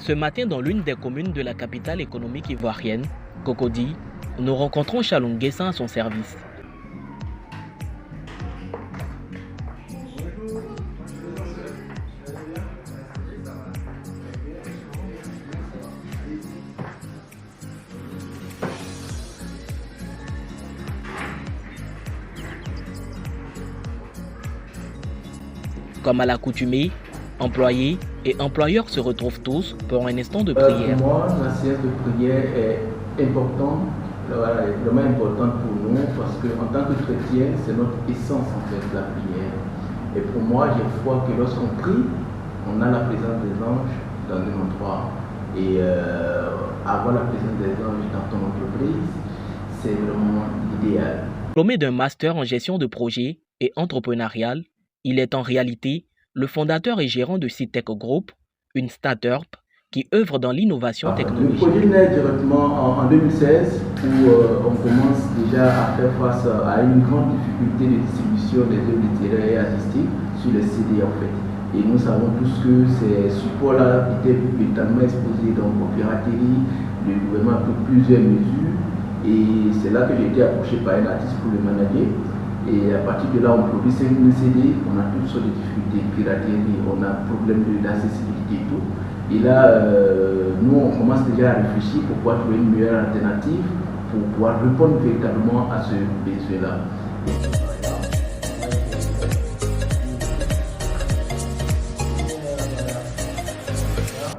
Ce matin, dans l'une des communes de la capitale économique ivoirienne, Cocody, nous rencontrons Chalon Guessin à son service. Comme à l'accoutumée, employés et employeurs se retrouvent tous pour un instant de prière. Pour moi, la séance de prière est importante, vraiment importante pour nous parce qu'en tant que chrétien, c'est notre essence en fait, la prière. Et pour moi, j'ai foi que lorsqu'on prie, on a la présence des anges dans un endroit. Et avoir la présence des anges dans ton entreprise, c'est vraiment l'idéal. Diplômé d'un master en gestion de projet et entrepreneurial, il est en réalité le fondateur et gérant de Citec Group, une start-up qui œuvre dans l'innovation technologique. Le projet naît directement en 2016 où on commence déjà à faire face à une grande difficulté de distribution des œuvres littéraires et artistiques sur les CD en fait. Et nous savons tous que ces supports-là étaient véritablement exposés donc aux pirateries, le gouvernement a pris plusieurs mesures et c'est là que j'ai été approché par un artiste pour le manager. Et à partir de là, on produit 5000 CD, on a toutes sortes de difficultés, piraterie, on a problème d'accessibilité et tout. Et là, nous, on commence déjà à réfléchir pour pouvoir trouver une meilleure alternative pour pouvoir répondre véritablement à ce besoin-là.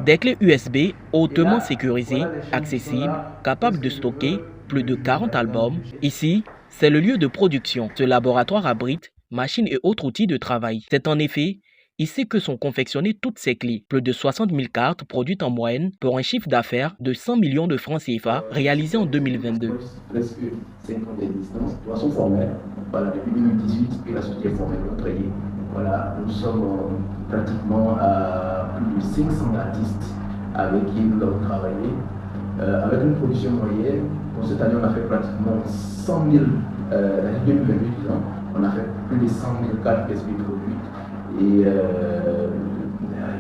Des clés USB hautement sécurisées, accessibles, capables de stocker plus de 40 albums. Ici, c'est le lieu de production. Ce laboratoire abrite machines et autres outils de travail. C'est en effet ici que sont confectionnées toutes ces clés. Plus de 60 000 cartes produites en moyenne pour un chiffre d'affaires de 100 millions de francs CFA réalisé en 2022. Presque 5 ans d'existence, de façon formelle. Voilà, depuis 2018, et la société est formellement créée. Voilà, nous sommes pratiquement à plus de 500 artistes avec qui nous avons travaillé. Avec une production moyenne, pour cette année, on a fait pratiquement 100 000, l'année 2022, disons, on a fait plus de 100 000 cartes PSP produites. Et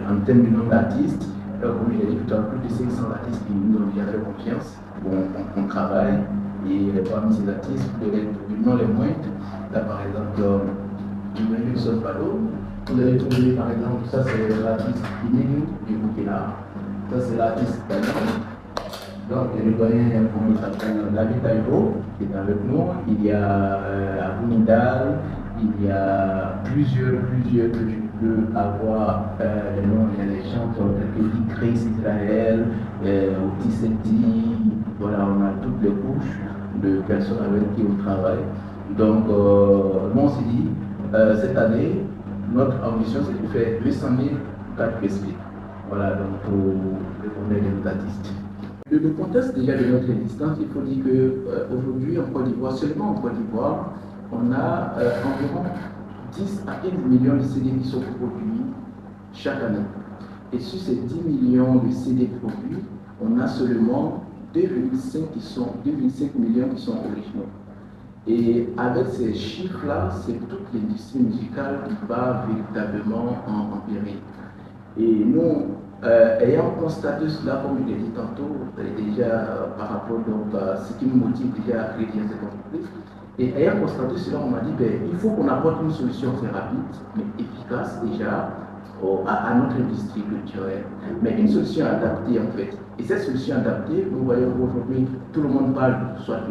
en termes de nombre d'artistes, comme je l'ai dit tout à l'heure, plus de 500 artistes qui nous ont déjà fait confiance, on travaille. Et parmi ces artistes, non les moindres, là par exemple, Wilson Palo, vous allez trouver par exemple, ça c'est l'artiste Inélu du Burkina, ça c'est l'artiste Daniel. Donc, le doyen pour nous s'appelle David Taïbo, qui est avec nous. Il y a Abou Nidal, il y a plusieurs que je peux avoir les noms, il y a les chanteurs tels que Dick Grace Israël, Otis Seti, voilà, on a toutes les couches de personnes avec qui on travaille. Donc, nous on s'est dit, cette année, notre ambition c'est de faire 200 000 cartes PSP. Voilà, donc pour répondre à nos artistes. Le contexte déjà de notre existence, il faut dire qu'aujourd'hui en Côte d'Ivoire, seulement en Côte d'Ivoire, on a environ 10 à 15 millions de CD qui sont produits chaque année. Et sur ces 10 millions de CD produits, on a seulement 2,5 millions qui sont originaux. Et avec ces chiffres-là, c'est toute l'industrie musicale qui va véritablement en péril. Et nous, ayant constaté cela, comme je l'ai dit tantôt, déjà par rapport donc, à ce qui nous motive déjà à créer cette entreprise, et ayant constaté cela, on m'a dit il faut qu'on apporte une solution très rapide, mais efficace déjà à notre industrie culturelle, mais une solution adaptée en fait. Et cette solution adaptée, vous voyez aujourd'hui, tout le monde parle soit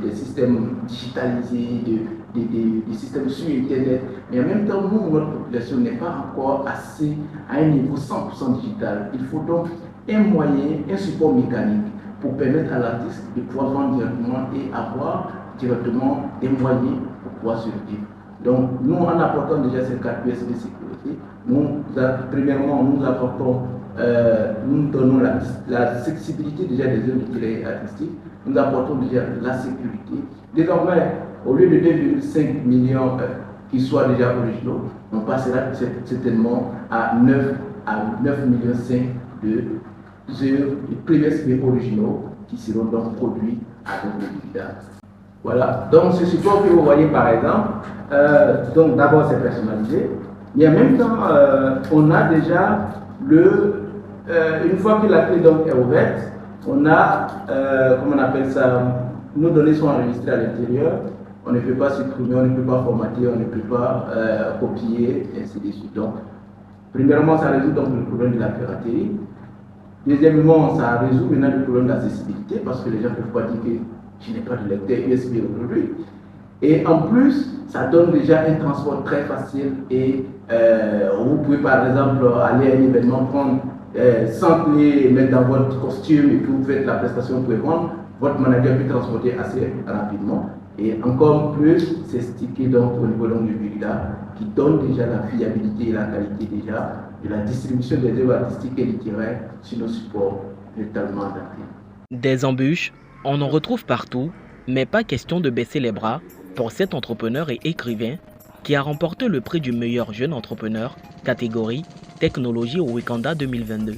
des systèmes digitalisés, des systèmes sur Internet, mais en même temps, nous, notre population n'est pas encore assez à un niveau 100% digital. Il faut donc un moyen, un support mécanique pour permettre à l'artiste de pouvoir vendre directement et avoir directement des moyens pour pouvoir survivre. Donc, nous, en apportant déjà ces 4 pièces de sécurité, premièrement, nous donnons l'accessibilité déjà des œuvres littéraires et artistiques, nous apportons déjà la sécurité. Désormais, au lieu de 2,5 millions qui soient déjà originaux, on passera certainement à 9,5 millions d'œuvres de premiers originaux qui seront donc produits avec le digital. Voilà, donc ce support que vous voyez par exemple, donc d'abord c'est personnalisé, mais en même temps on a déjà une fois que la clé donc est ouverte, on a, comment on appelle ça, nos données sont enregistrées à l'intérieur. On ne peut pas supprimer, on ne peut pas formater, on ne peut pas copier, et ainsi de suite. Donc, premièrement, ça résout donc le problème de la piraterie. Deuxièmement, ça résout maintenant le problème d'accessibilité parce que les gens ne peuvent pas dire que je n'ai pas de lecteur USB aujourd'hui. Et en plus, ça donne déjà un transport très facile et vous pouvez par exemple aller à un événement, prendre 100 clés, mettre dans votre costume et puis vous faites la prestation, vous pouvez vendre. Votre manager peut transporter assez rapidement. Et encore plus, c'est stické donc au niveau du Bureau qui donne déjà la fiabilité et la qualité déjà de la distribution des œuvres artistiques et littéraires sur nos supports totalement adaptés. Des embûches, on en retrouve partout, mais pas question de baisser les bras pour cet entrepreneur et écrivain qui a remporté le prix du meilleur jeune entrepreneur, catégorie technologie au Wakanda 2022.